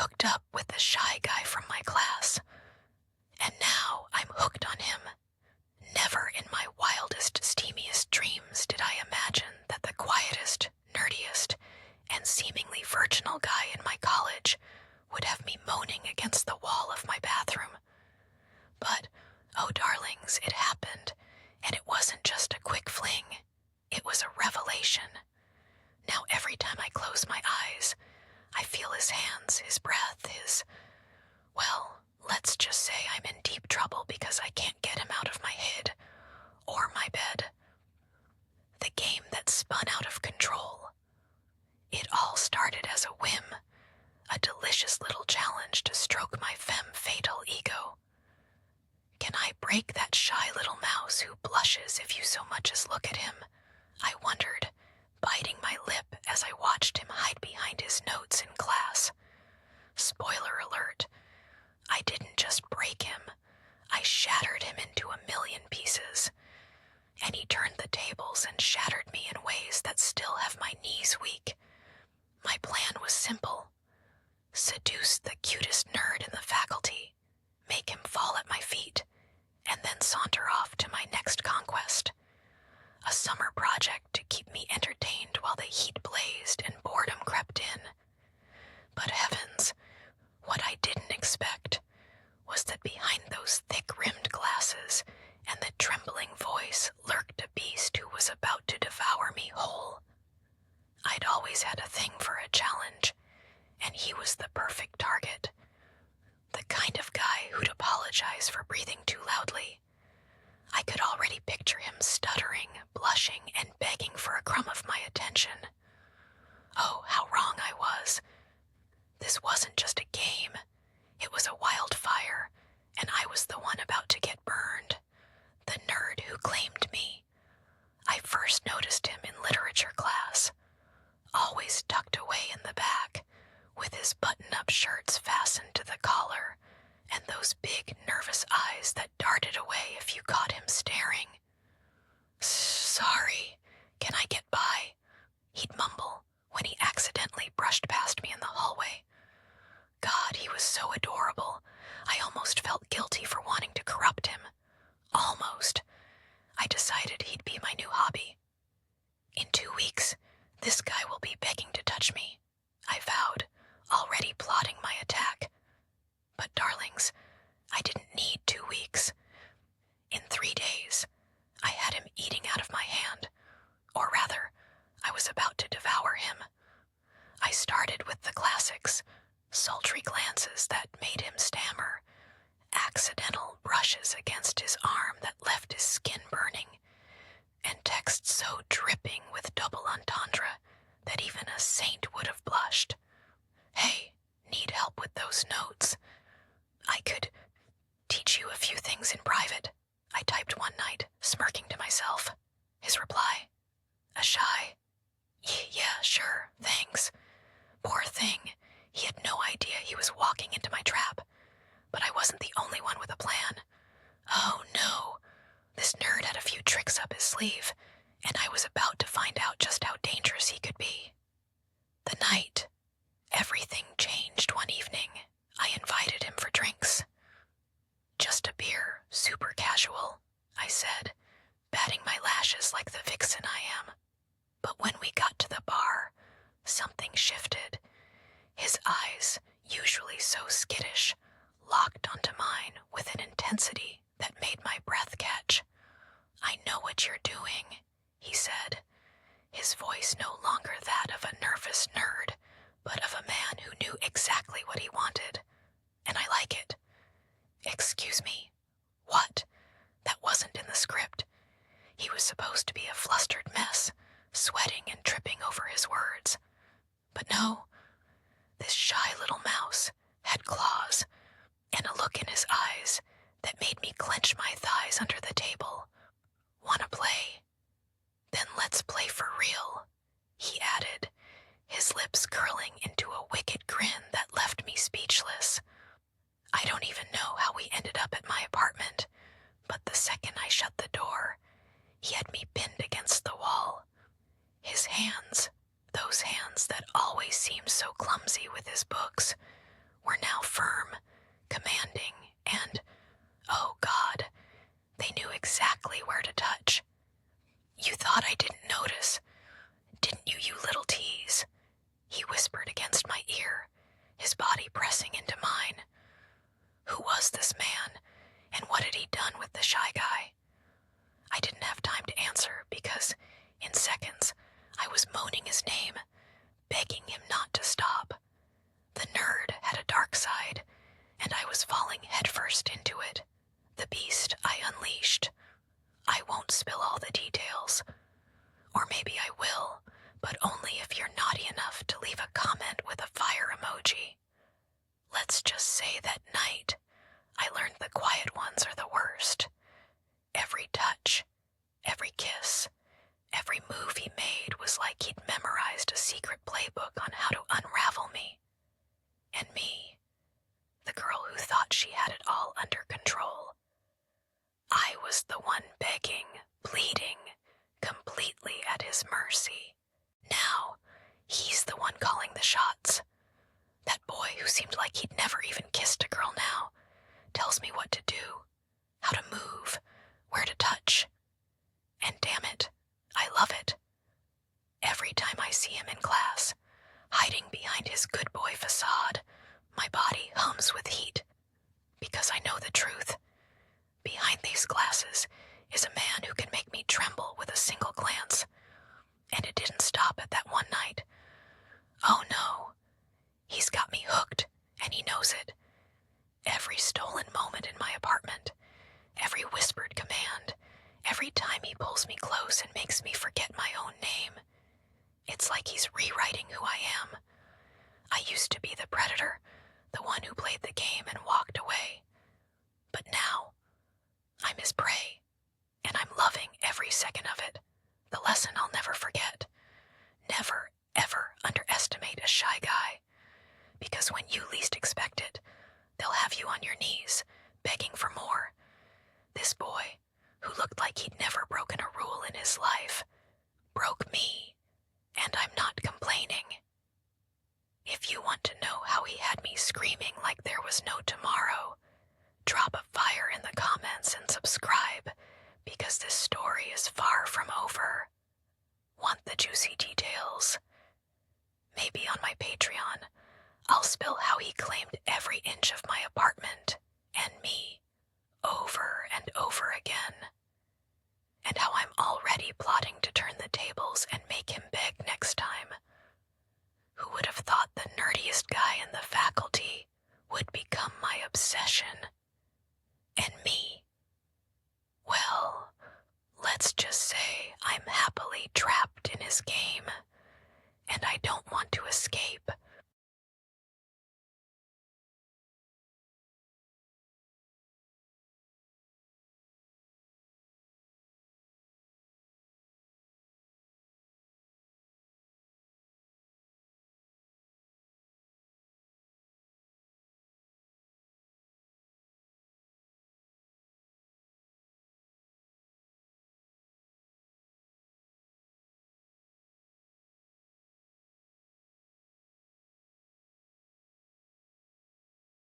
hooked up with the shy guy from my class, and now I'm hooked on him. Never in my wildest, steamiest dreams did I imagine that the quietest, nerdiest, and seemingly virginal guy in my college would have me moaning against the wall of my bathroom. But, oh darlings, it happened, and it wasn't just a quick fling. It was a revelation. Now every time I close my eyes, I feel his hands, his breath, well, let's just say I'm in deep trouble because I can't get him out of my head or my bed. The game that spun out of control. It all started as a whim, a delicious little challenge to stroke my femme-fatale ego. Can I break that shy little mouse who blushes if you so much as look at him? I wondered, biting my lip as I watched him hide behind his notes in class. Spoiler alert, I didn't just break him, I shattered him into a million pieces. And he turned the tables and shattered me in ways that still have my knees weak. My plan was simple. Seduce the cutest nerd in the faculty, make him fall at my feet, and then saunter off to my next conquest. A summer project to keep me entertained while the heat blazed and boredom crept in. But heavens, what I didn't expect was that behind those thick-rimmed glasses and the trembling voice lurked a beast who was about to devour me whole. I'd always had a thing for a challenge, and he was the perfect target. The kind of guy who'd apologize for breathing too loudly. I could already picture him stuttering, blushing, and begging for a crumb of my attention. Oh, how wrong I was. This wasn't just a game. It was a wildfire, and I was the one about to get burned. The nerd who claimed me. I first noticed him in literature class, always tucked away in the back, with his button-up shirts fastened to the collar, and those big, nervous eyes that darted away if you caught him staring. Sorry, can I get by? He'd mumble when he accidentally brushed past me in the hallway. God, he was so adorable. I almost felt guilty for wanting to corrupt him. Almost. I decided he'd be my new hobby. In 2 weeks, this guy will be begging to touch me, I vowed, already plotting my attack. But darlings, I didn't need 2 weeks. In 3 days, I had him eating out of my hand. Or rather, I was about to devour him. I started with the classics, sultry glances that made him stammer, accidental brushes against his arm that left his skin burning, and texts so dripping with double entendre that even a saint would have blushed. Hey, need help with those notes? I could teach you a few things in private, I typed one night, smirking to myself. His reply, a shy, yeah, sure, thanks. Poor thing, he had no idea he was walking into my trap. But I wasn't the only one with a plan. Oh no, this nerd had a few tricks up his sleeve, and I was about to find out just how dangerous he could be. The night, everything changed one evening. I invited him for drinks. Just a beer, super casual, I said, batting my lashes like the vixen I am. But when we got to the bar, something shifted. His eyes, usually so skittish, locked onto mine with an intensity that made my breath catch. I know what you're doing, he said, his voice no longer that of a nervous nerd, but of a man who knew exactly what he wanted. And I like it. Excuse me. What? That wasn't in the script. He was supposed to be a flustered mess, sweating and tripping over his words. But no, this shy little mouse had claws and a look in his eyes that made me clench my thighs under the table. Wanna play? Then let's play for real, he added, his lips curling into a wicked grin that left me speechless. I don't even know how we ended up at my apartment, but the second I shut the door, he had me pinned against the wall. His hands, those hands that always seemed so clumsy with his books, were now firm, commanding, and, oh God, they knew exactly where to touch. "You thought I didn't notice, didn't you, you little tease?" he whispered against my ear, his body pressing into mine. Who was this man, and what had he done with the shy guy? I didn't have time to answer because, in seconds, I was moaning his name, begging him not to stop. The nerd had a dark side, and I was falling headfirst into it. The beast I unleashed. I won't spill all the details. Or maybe I will, but only if you're naughty enough to leave a comment with a fire emoji. Let's just say that night, I learned the quiet ones are the worst. Every touch, every kiss, every move he made was like he'd memorized a secret playbook on how to unravel me. And me, the girl who thought she had it all under control. I was the one begging, pleading, completely at his mercy. Now, he's the one calling the shots. That boy who seemed like he'd never even kissed a girl now tells me what to do, how to move, where to touch. And damn it, I love it. Every time I see him in class, hiding behind his good boy facade, my body hums with heat. Because I know the truth. Behind these glasses is a man who can make me tremble with a single glance. And it didn't stop at that one night. Oh no, he's got me hooked, and he knows it. Every stolen moment in my apartment, every whispered command, every time he pulls me close and makes me forget my own name. It's like he's rewriting who I am. I used to be the predator, the one who played the game and walked away. But now, I'm his prey, and I'm loving every second of it. The lesson I'll never forget. Never, ever underestimate a shy guy. Because when you least expect it, they'll have you on your knees, begging for more. This boy, who looked like he'd never broken a rule in his life, broke me, and I'm not complaining. If you want to know how he had me screaming like there was no tomorrow, drop a fire in the comments and subscribe, because this story is far from over. Want the juicy details? Maybe on my Patreon, I'll spill how he claimed every inch of my apartment and me over and over again. And how I'm already plotting to turn the tables and make him beg next time. Who would have thought the nerdiest guy in the faculty would become my obsession?